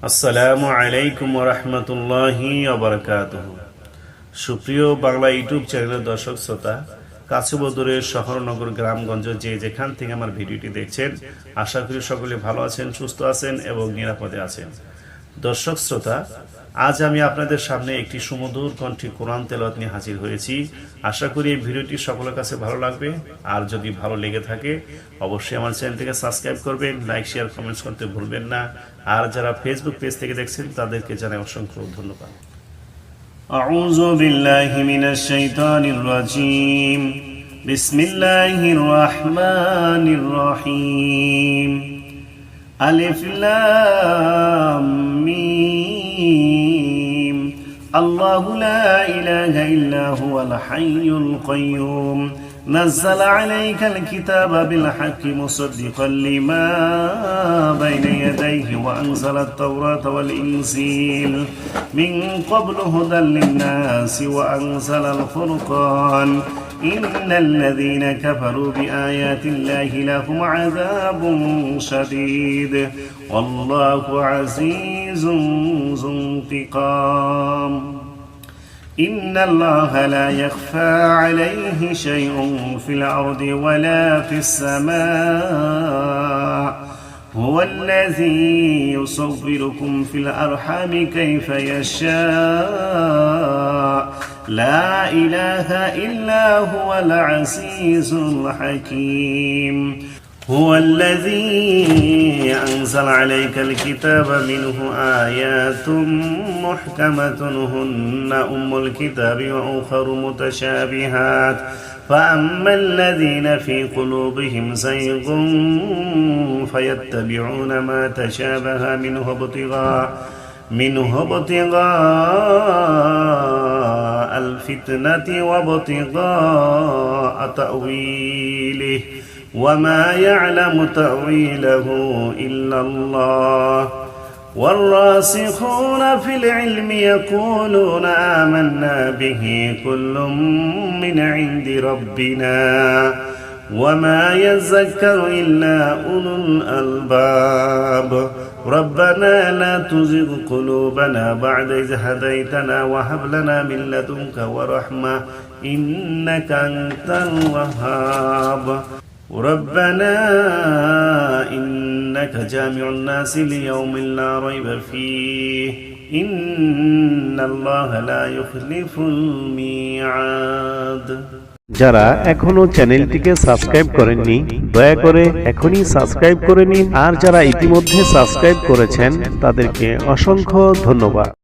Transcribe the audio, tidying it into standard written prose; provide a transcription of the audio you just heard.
আসসালামু আলাইকুম ওয়া রাহমাতুল্লাহি ওয়া বারাকাতুহু। সুপ্রিয় বাংলা ইউটিউব চ্যানেলের দর্শক শ্রোতা, কাছে ও দূরে শহর নগর গ্রামগঞ্জ যে যেখান থেকে আমার ভিডিওটি দেখছেন, আশা করি সকলে ভালো আছেন, সুস্থ আছেন এবং নিরাপদে আছেন। দর্শক শ্রোতা, আজ আমি আপনাদের সামনে একটি সুমধুর কণ্ঠে কোরআন তেলাওয়াত নিয়ে হাজির হয়েছি। আশা করি এই ভিডিওটি সকলের কাছে ভালো লাগবে। আর যদি ভালো লেগে থাকে অবশ্যই আমার চ্যানেলটিকে সাবস্ক্রাইব করবেন, লাইক শেয়ার কমেন্টস করতে ভুলবেন না। আর যারা ফেসবুক পেজ থেকে দেখছেন তাদেরকে জানাই অসংখ্য ধন্যবাদ। আউযু বিল্লাহি মিনাশ শাইতানির রাজীম। বিসমিল্লাহির রহমানির রহিম। আলিফ লাম মিম। আল্লাহু লা ইলাহা ইল্লা হুয়াল হাইয়ুল কাইয়্যুম। نزل عليك الكتاب بالحق مصدقا لما بين يديه وأنزل التوراة والإنجيل من قبل هدى للناس وأنزل الفرقان إن الذين كفروا بآيات الله لهم عذاب شديد والله عزيز ذو انتقام إن الله لا يخفى عليه شيء في الأرض ولا في السماء هو الذي يصوركم في الأرحام كيف يشاء لا إله إلا هو العزيز الحكيم هو الذي أنزل عليك الكتاب منه آيات محكمة هن أم الكتاب وأخر متشابهات فأما الذين في قلوبهم زيغ فيتبعون ما تشابه منه ابتغاء الفتنة وابتغاء تأويله وما يعلم تأويله إلا الله والراسخون في العلم يقولون آمنا به كل من عند ربنا وما يذكر إلا أولو الألباب ربنا لا تزغ قلوبنا بعد إذ هديتنا وهب لنا من لدنك ورحمة إنك أنت الوهاب ربنا إنك جامع الناس ليوم لا ريب فيه إن الله لا يخلف الميعاد। যারা এখনো চ্যানেলটিকে সাবস্ক্রাইব করেননি দয়া করে এখনই সাবস্ক্রাইব করে নিন, আর যারা ইতিমধ্যে সাবস্ক্রাইব করেছেন তাদেরকে অসংখ্য ধন্যবাদ।